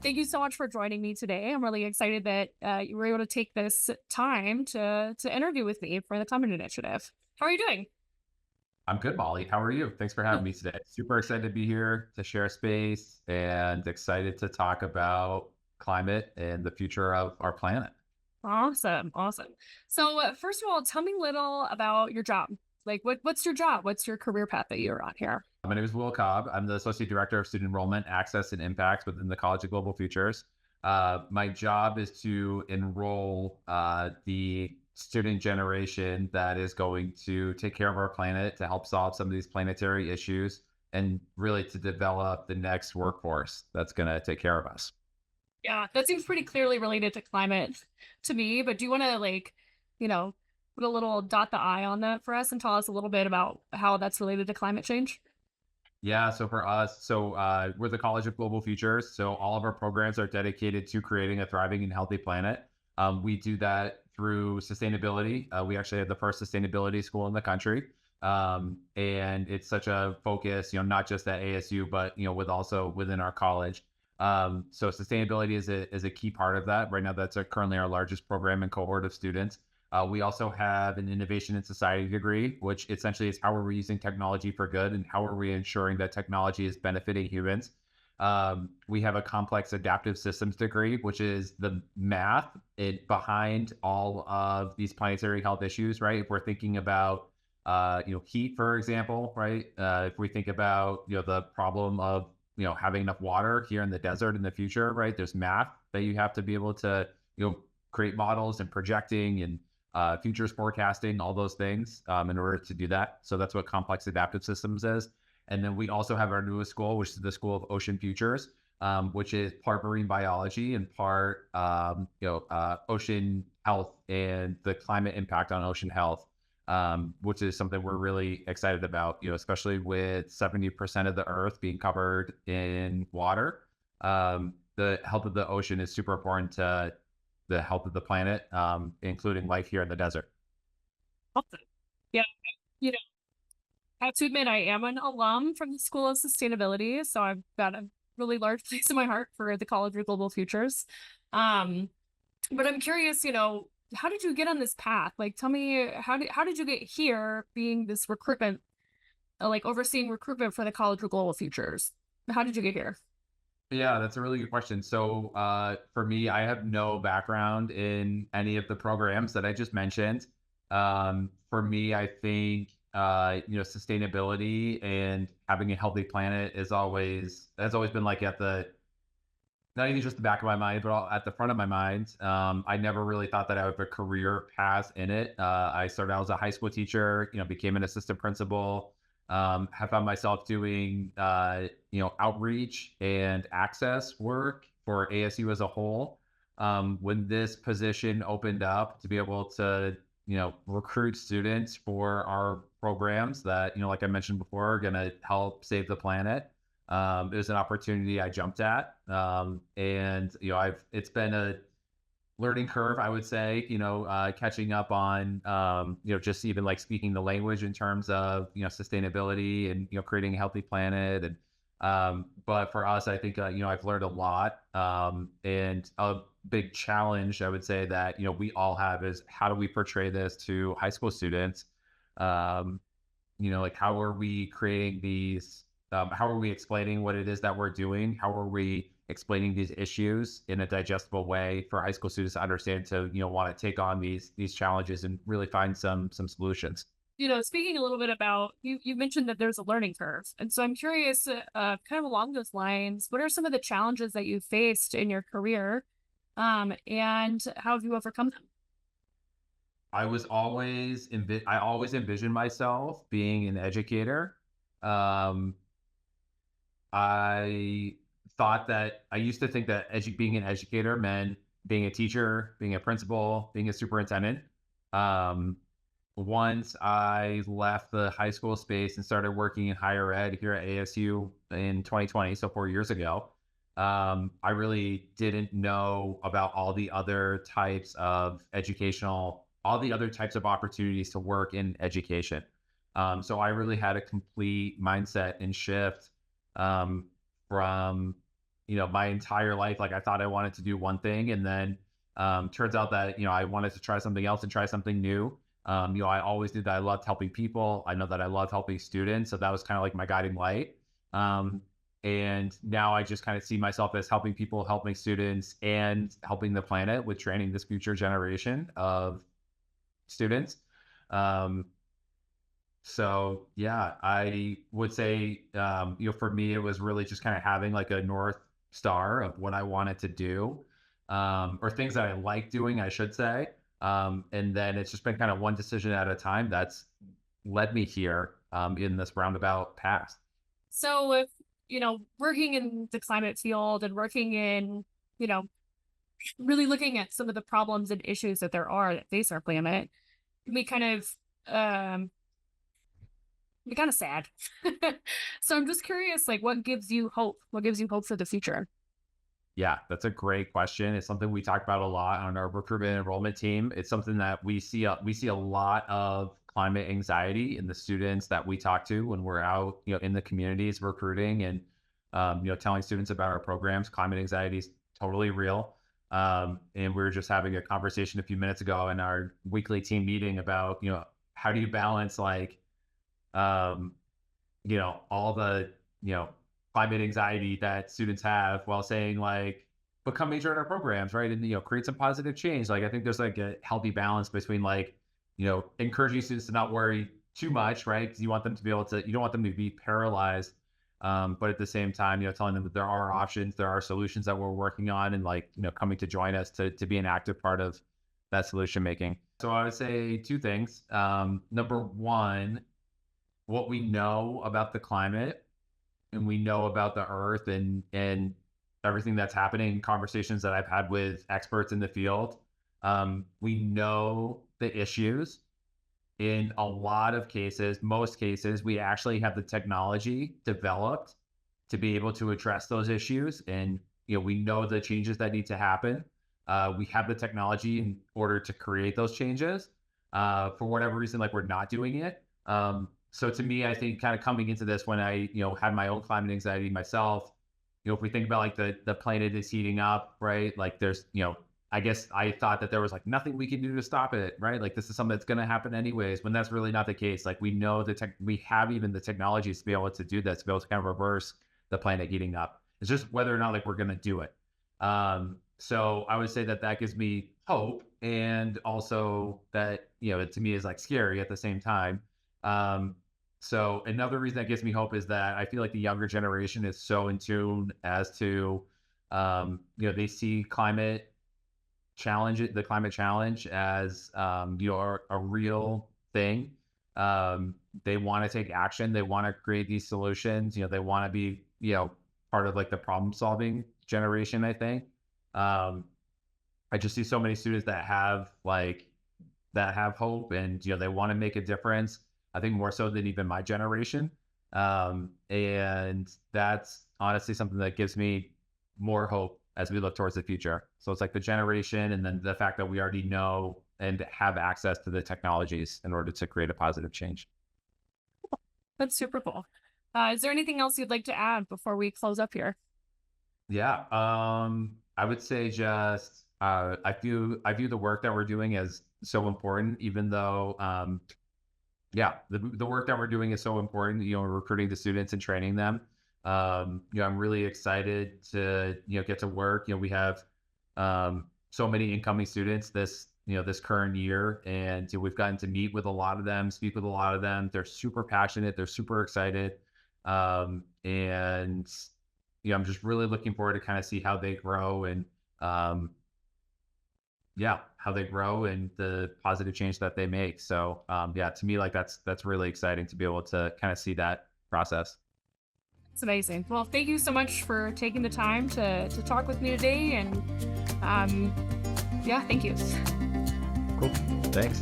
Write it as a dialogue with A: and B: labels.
A: Thank you so much for joining me today. I'm really excited that you were able to take this time to interview with me for the Climate Initiative. How are you doing?
B: I'm good, Molly. How are you? Thanks for having me today. Super excited to be here to share space and excited to talk about climate and the future of our planet.
A: Awesome, awesome. So, first of all, tell me a little about your job. Like, what's your job? What's your career path that you're on here?
B: My name is Will Cobb. I'm the Associate Director of Student Enrollment, Access, and Impact within the College of Global Futures. My job is to enroll the student generation that is going to take care of our planet, to help solve some of these planetary issues, and really to develop the next workforce that's going to take care of us.
A: Yeah, that seems pretty clearly related to climate to me. But do you want to you know, put a little dot the I on that for us and tell us a little bit about how that's related to climate change?
B: Yeah, so for us, we're the College of Global Futures. So all of our programs are dedicated to creating a thriving and healthy planet. We do that through sustainability. We actually have the first sustainability school in the country. And it's such a focus, not just at ASU, but, with also within our college. So sustainability is a key part of that. Right now, that's currently our largest program and cohort of students. We also have an innovation in society degree, which essentially is how are we using technology for good and how are we ensuring that technology is benefiting humans. We have a complex adaptive systems degree, which is the math behind all of these planetary health issues, right? If we're thinking about, heat, for example, right? If we think about, the problem of, having enough water here in the desert in the future, right? There's math that you have to be able to, create models and projecting and futures forecasting, all those things in order to do that. So that's what complex adaptive systems is. And then we also have our newest school, which is the School of Ocean Futures, which is part marine biology and part, ocean health and the climate impact on ocean health, which is something we're really excited about, especially with 70% of the earth being covered in water. The health of the ocean is super important to the health of the planet, including life here in the desert.
A: Awesome. Yeah, you know, I have to admit I am an alum from the School of Sustainability, so I've got a really large place in my heart for the College of Global Futures. Um, but I'm curious, how did you get on this path? Like, tell me, how did you get here, being this recruitment, like overseeing recruitment for the College of Global Futures? How did you get here?
B: Yeah, that's a really good question. So, for me, I have no background in any of the programs that I just mentioned. For me, I think sustainability and having a healthy planet has always been like at the not even just the back of my mind, but at the front of my mind. I never really thought that I would have a career path in it. I started out as a high school teacher, became an assistant principal, have found myself doing, outreach and access work for ASU as a whole. When this position opened up to be able to, recruit students for our programs that, like I mentioned before, are going to help save the planet. It was an opportunity I jumped at. And, it's been a learning curve, I would say, catching up on, just even like speaking the language in terms of, sustainability and, creating a healthy planet. And, but for us, I think, I've learned a lot. And a big challenge, I would say that, we all have is how do we portray this to high school students? Um, like how are we creating these how are we explaining what it is that we're doing? How are we explaining these issues in a digestible way for high school students to understand, to want to take on these challenges and really find some solutions?
A: Speaking a little bit about you mentioned that there's a learning curve, and so I'm curious, kind of along those lines, what are some of the challenges that you faced in your career, and how have you overcome them?
B: I always envisioned myself being an educator. Um, I thought that I used to think that being an educator meant being a teacher, being a principal, being a superintendent. Um, Once I left the high school space and started working in higher ed here at ASU in 2020, so 4 years ago, I really didn't know about all the other types of opportunities to work in education. So I really had a complete mindset and shift um, from my entire life, like I thought I wanted to do one thing, and then turns out that I wanted to try something else and try something new. I always knew that I loved helping people. I know that I love helping students, so that was kind of like my guiding light. Um, and now I just kind of see myself as helping people, helping students, and helping the planet with training this future generation of students. Um, so yeah, I would say, for me, it was really just kind of having like a North Star of what I wanted to do, or things that I like doing, I should say. And then it's just been kind of one decision at a time that's led me here, in this roundabout path.
A: So if, working in the climate field and working in, you know, really looking at some of the problems and issues that there are that face our planet, we kind of um be kind of sad. So I'm just curious, like, what gives you hope? What gives you hope for the future?
B: Yeah, that's a great question. It's something we talk about a lot on our recruitment enrollment team. It's something that we see a lot of climate anxiety in the students that we talk to when we're out, in the communities recruiting and telling students about our programs. Climate anxiety is totally real. And we were just having a conversation a few minutes ago in our weekly team meeting about, how do you balance like um, all the, you know, climate anxiety that students have while saying like, become major in our programs, right? And, create some positive change. Like, I think there's like a healthy balance between like, encouraging students to not worry too much, right? Because you don't want them to be paralyzed. But at the same time, telling them that there are options, there are solutions that we're working on and like, coming to join us to be an active part of that solution making. So I would say two things. Number one, what we know about the climate and we know about the earth and everything that's happening, conversations that I've had with experts in the field, we know the issues. In a lot of cases, most cases, we actually have the technology developed to be able to address those issues. And, we know the changes that need to happen. We have the technology in order to create those changes. For whatever reason, like we're not doing it. So to me, I think kind of coming into this when I, had my own climate anxiety myself, if we think about like the planet is heating up, right? Like there's, I guess I thought that there was like nothing we can do to stop it, right? Like this is something that's going to happen anyways, when that's really not the case. Like we know we have even the technologies to be able to do this, to be able to kind of reverse the planet heating up. It's just whether or not like we're going to do it. So I would say that that gives me hope, and also that, it to me is like scary at the same time. Um, so another reason that gives me hope is that I feel like the younger generation is so in tune as to, they see the climate challenge as, a real thing. They want to take action. They want to create these solutions. They want to be, part of like the problem solving generation, I think. Um, I just see so many students that have hope and, they want to make a difference. I think more so than even my generation. And that's honestly something that gives me more hope as we look towards the future. So it's like the generation and then the fact that we already know and have access to the technologies in order to create a positive change.
A: That's super cool. Is there anything else you'd like to add before we close up here?
B: Yeah. I would say just I view the work that we're doing as so important, even though yeah, the work that we're doing is so important, recruiting the students and training them. I'm really excited to, get to work. We have so many incoming students this current year, and we've gotten to meet with a lot of them, speak with a lot of them. They're super passionate, they're super excited. And I'm just really looking forward to kind of see how they grow and yeah, how they grow and the positive change that they make. So yeah, to me, like that's really exciting to be able to kind of see that process.
A: It's amazing. Well, thank you so much for taking the time to talk with me today. And yeah, thank you.
B: Cool. Thanks.